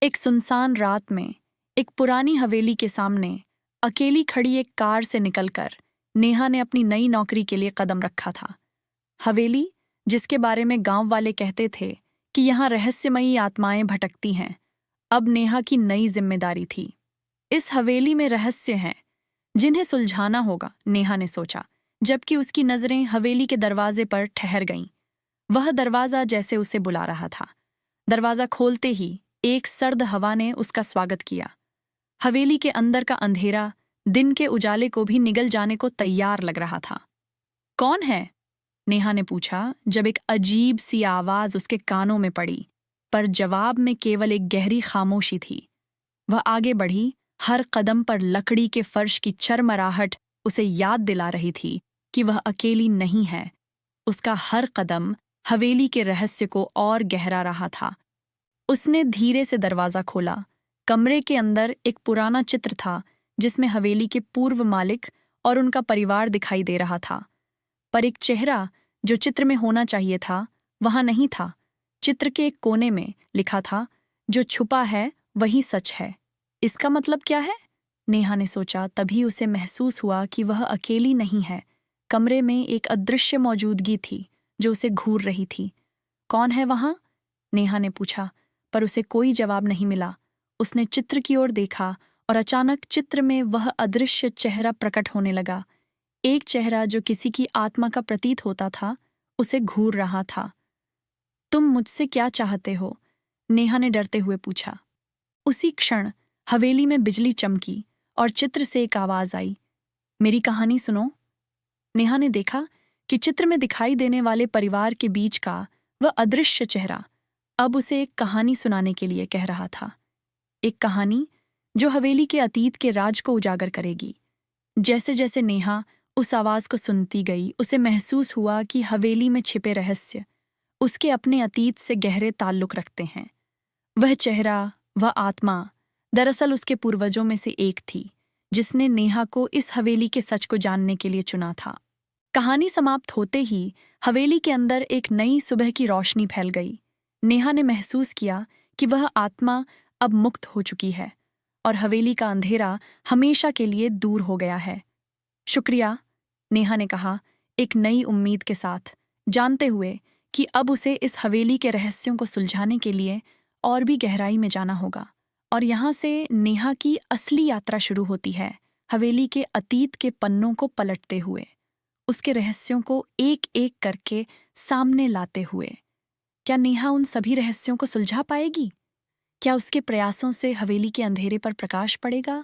एक सुनसान रात में एक पुरानी हवेली के सामने अकेली खड़ी एक कार से निकलकर नेहा ने अपनी नई नौकरी के लिए कदम रखा था। हवेली, जिसके बारे में गांव वाले कहते थे कि यहाँ रहस्यमयी आत्माएं भटकती हैं, अब नेहा की नई जिम्मेदारी थी। इस हवेली में रहस्य हैं जिन्हें सुलझाना होगा, नेहा ने सोचा, जबकि उसकी नजरें हवेली के दरवाजे पर ठहर गईं। वह दरवाजा जैसे उसे बुला रहा था। दरवाजा खोलते ही एक सर्द हवा ने उसका स्वागत किया। हवेली के अंदर का अंधेरा दिन के उजाले को भी निगल जाने को तैयार लग रहा था। कौन है? नेहा ने पूछा, जब एक अजीब सी आवाज उसके कानों में पड़ी, पर जवाब में केवल एक गहरी खामोशी थी। वह आगे बढ़ी। हर कदम पर लकड़ी के फर्श की चरमराहट उसे याद दिला रही थी कि वह अकेली नहीं है। उसका हर कदम हवेली के रहस्य को और गहरा रहा था। उसने धीरे से दरवाजा खोला। कमरे के अंदर एक पुराना चित्र था जिसमें हवेली के पूर्व मालिक और उनका परिवार दिखाई दे रहा था। पर एक चेहरा जो चित्र में होना चाहिए था, वहां नहीं था। चित्र के एक कोने में लिखा था, जो छुपा है वही सच है। इसका मतलब क्या है? नेहा ने सोचा। तभी उसे महसूस हुआ कि वह अकेली नहीं है। कमरे में एक अदृश्य मौजूदगी थी जो उसे घूर रही थी। कौन है वहां? नेहा ने पूछा, पर उसे कोई जवाब नहीं मिला। उसने चित्र की ओर देखा और अचानक चित्र में वह अदृश्य चेहरा प्रकट होने लगा। एक चेहरा जो किसी की आत्मा का प्रतीत होता था, उसे घूर रहा था। तुम मुझसे क्या चाहते हो? नेहा ने डरते हुए पूछा। उसी क्षण हवेली में बिजली चमकी और चित्र से एक आवाज आई, मेरी कहानी सुनो। नेहा ने देखा कि चित्र में दिखाई देने वाले परिवार के बीच का वह अदृश्य चेहरा अब उसे एक कहानी सुनाने के लिए कह रहा था। एक कहानी जो हवेली के अतीत के राज को उजागर करेगी। जैसे जैसे नेहा उस आवाज को सुनती गई, उसे महसूस हुआ कि हवेली में छिपे रहस्य उसके अपने अतीत से गहरे ताल्लुक रखते हैं। वह चेहरा, वह आत्मा, दरअसल उसके पूर्वजों में से एक थी जिसने नेहा को इस हवेली के सच को जानने के लिए चुना था। कहानी समाप्त होते ही हवेली के अंदर एक नई सुबह की रोशनी फैल गई। नेहा ने महसूस किया कि वह आत्मा अब मुक्त हो चुकी है और हवेली का अंधेरा हमेशा के लिए दूर हो गया है। शुक्रिया, नेहा ने कहा, एक नई उम्मीद के साथ, जानते हुए कि अब उसे इस हवेली के रहस्यों को सुलझाने के लिए और भी गहराई में जाना होगा। और यहाँ से नेहा की असली यात्रा शुरू होती है, हवेली के अतीत के पन्नों को पलटते हुए, उसके रहस्यों को एक एक करके सामने लाते हुए। क्या नेहा उन सभी रहस्यों को सुलझा पाएगी? क्या उसके प्रयासों से हवेली के अंधेरे पर प्रकाश पड़ेगा?